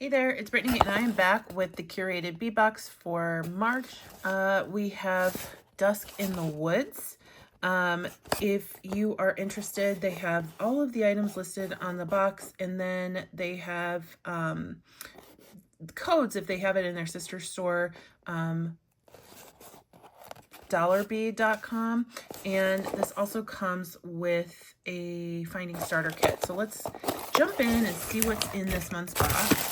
Hey there, it's Brittany and I am back with the Curated Bead Box for March. We have Dusk in the Woods. If you are interested, they have all of the items listed on the box, and then they have codes if they have it in their sister store, dollarbead.com, and this also comes with a finding starter kit. So let's jump in and see what's in this month's box.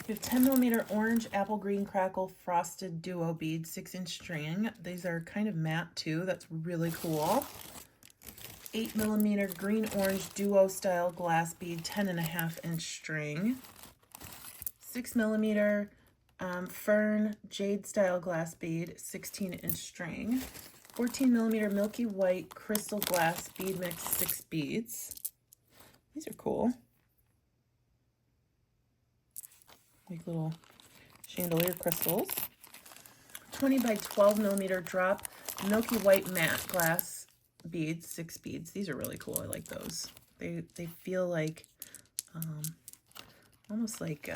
We have 10mm orange apple green crackle frosted duo bead, 6-inch string. These are kind of matte too. That's really cool. 8mm green orange duo style glass bead, 10.5-inch string. 6mm fern jade style glass bead, 16-inch string. 14mm milky white crystal glass bead mix, 6 beads. These are cool. Like little chandelier crystals. 20 by 12mm drop milky white matte glass beads, 6 beads. These are really cool. I like those. They feel like almost like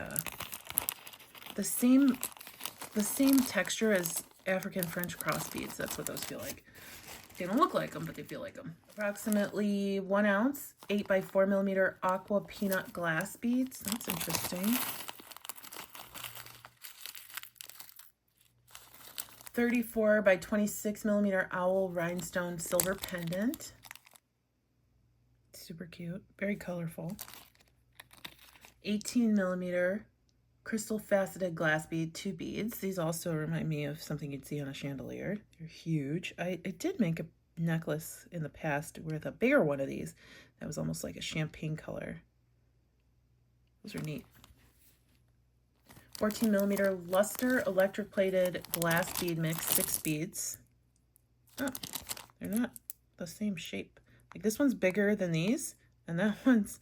the same texture as African French cross beads. That's what those feel like. They don't look like them, but they feel like them. Approximately 1 ounce, 8 by 4mm aqua peanut glass beads. That's interesting. 34 by 26mm owl rhinestone silver pendant. Super cute, very colorful. 18mm crystal faceted glass bead, 2 beads. These also remind me of something you'd see on a chandelier. They're huge. I did make a necklace in the past with a bigger one of these that was almost like a champagne color. Those are neat. 14mm luster electric plated glass bead mix, 6 beads. Oh, they're not the same shape. Like this one's bigger than these, and that one's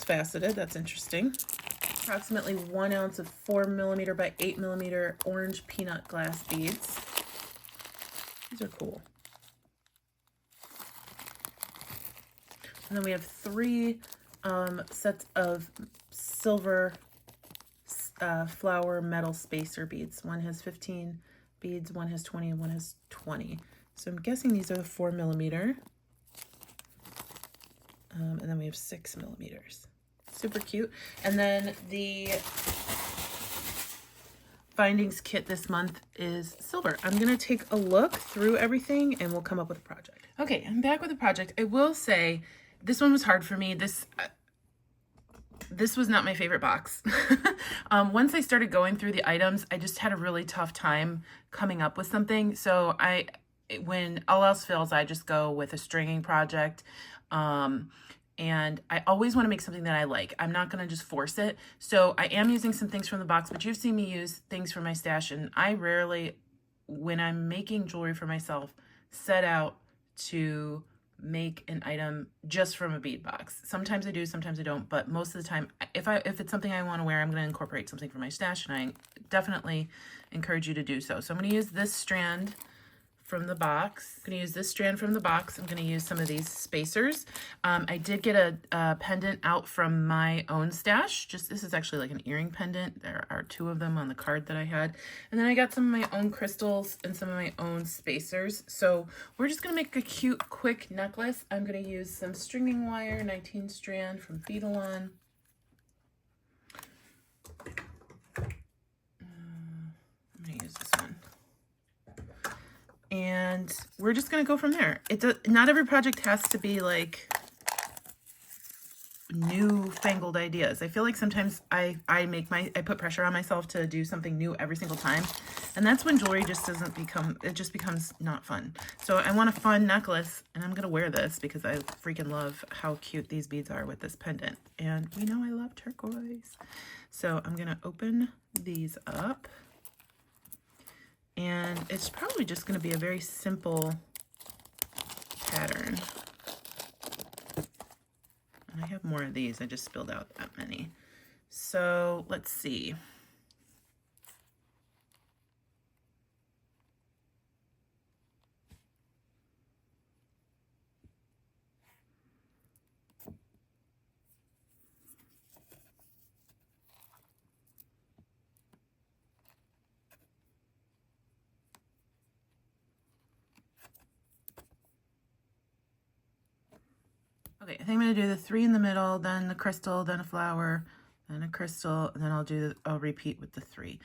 faceted. That's interesting. Approximately 1 ounce of 4mm by 8mm orange peanut glass beads. These are cool. And then we have 3 sets of silver flower metal spacer beads. One has 15 beads, one has 20, and one has 20. So I'm guessing these are the 4mm. And then we have 6mm. Super cute. And then the findings kit this month is silver. I'm gonna take a look through everything and we'll come up with a project. Okay, I'm back with a project. I will say this one was hard for me. This was not my favorite box. Once I started going through the items, I just had a really tough time coming up with something. So when all else fails, I just go with a stringing project. And I always want to make something that I like. I'm not going to just force it. So I am using some things from the box, but you've seen me use things from my stash. And I rarely, when I'm making jewelry for myself, set out to make an item just from a bead box. Sometimes I do, sometimes I don't, but most of the time, if it's something I want to wear, I'm going to incorporate something from my stash, and I definitely encourage you to do so. So I'm going to use this strand from the box. I'm going to use this strand from the box. I'm going to use some of these spacers. I did get a pendant out from my own stash. This is actually like an earring pendant. There are 2 of them on the card that I had. And then I got some of my own crystals and some of my own spacers. So we're just going to make a cute, quick necklace. I'm going to use some stringing wire, 19 strand from Beaded. I'm going to use this one. And we're just going to go from there. Not every project has to be like newfangled ideas. I feel like sometimes I put pressure on myself to do something new every single time. And that's when jewelry just becomes not fun. So I want a fun necklace, and I'm going to wear this because I freaking love how cute these beads are with this pendant. And we know I love turquoise. So I'm going to open these up. And it's probably just going to be a very simple pattern. And I have more of these. I just spilled out that many. So let's see. Okay, I think I'm gonna do the 3 in the middle, then the crystal, then a flower, then a crystal, and then I'll repeat with the 3.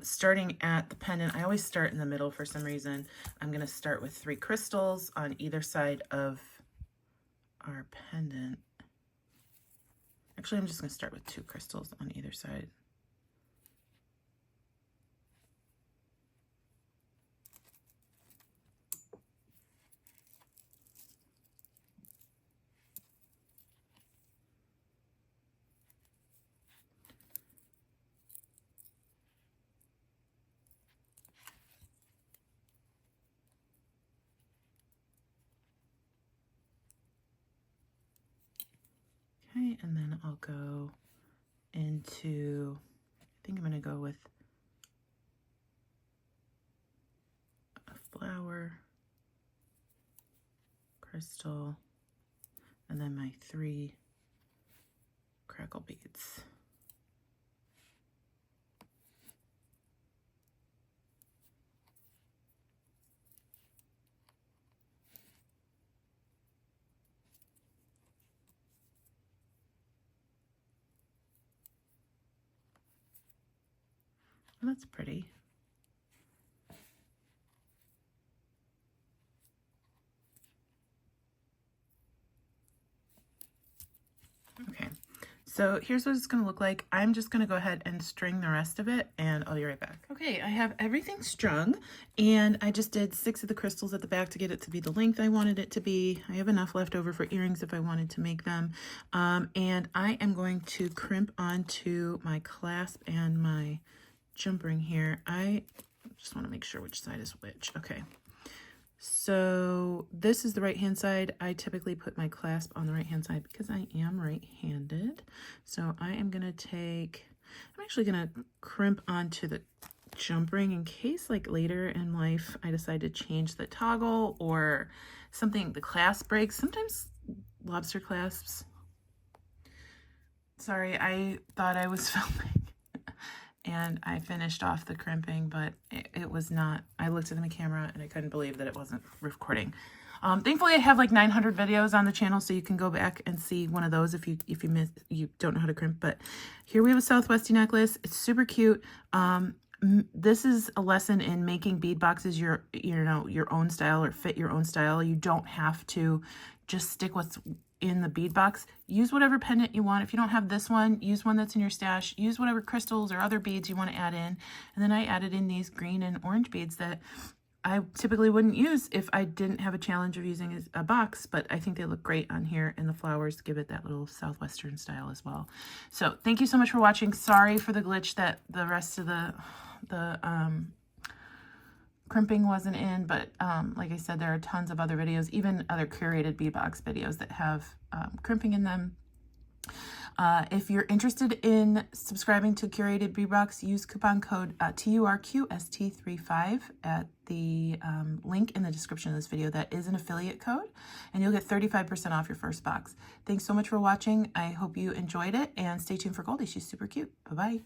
Starting at the pendant, I always start in the middle for some reason. I'm gonna start with 3 crystals on either side of our pendant. Actually, I'm just gonna start with 2 crystals on either side. Okay, and then I'll go into, I think I'm going to go with a flower, crystal, and then my 3 crackle beads. Oh, that's pretty. Okay, so here's what it's going to look like. I'm just going to go ahead and string the rest of it, and I'll be right back. Okay, I have everything strung, and I just did 6 of the crystals at the back to get it to be the length I wanted it to be. I have enough left over for earrings if I wanted to make them. And I am going to crimp onto my clasp and my jump ring here. I just want to make sure which side is which. Okay. So this is the right hand side. I typically put my clasp on the right hand side because I am right-handed. So I am going to take, I'm actually going to crimp onto the jump ring in case like later in life I decide to change the toggle or something, the clasp breaks. Sometimes lobster clasps. Sorry, I thought I was filming. And I finished off the crimping, but it was not. I looked at the camera and I couldn't believe that it wasn't recording. Thankfully, I have like 900 videos on the channel, so you can go back and see one of those if you don't know how to crimp. But here we have a Southwesty necklace. It's super cute. This is a lesson in making bead boxes your own style or fit your own style. You don't have to just stick what's in the bead box. Use whatever pendant you want. If you don't have this one, use one that's in your stash. Use whatever crystals or other beads you want to add in. And then I added in these green and orange beads that I typically wouldn't use if I didn't have a challenge of using a box, but I think they look great on here, and the flowers give it that little Southwestern style as well. So thank you so much for watching. Sorry for the glitch that the rest of the crimping wasn't in, but like I said, there are tons of other videos, even other curated bead box videos that have crimping in them. If you're interested in subscribing to Curated Bead Box, use coupon code TURQST35 at the link in the description of this video. That is an affiliate code, and you'll get 35% off your first box. Thanks so much for watching. I hope you enjoyed it, and stay tuned for Goldie. She's super cute. Bye-bye.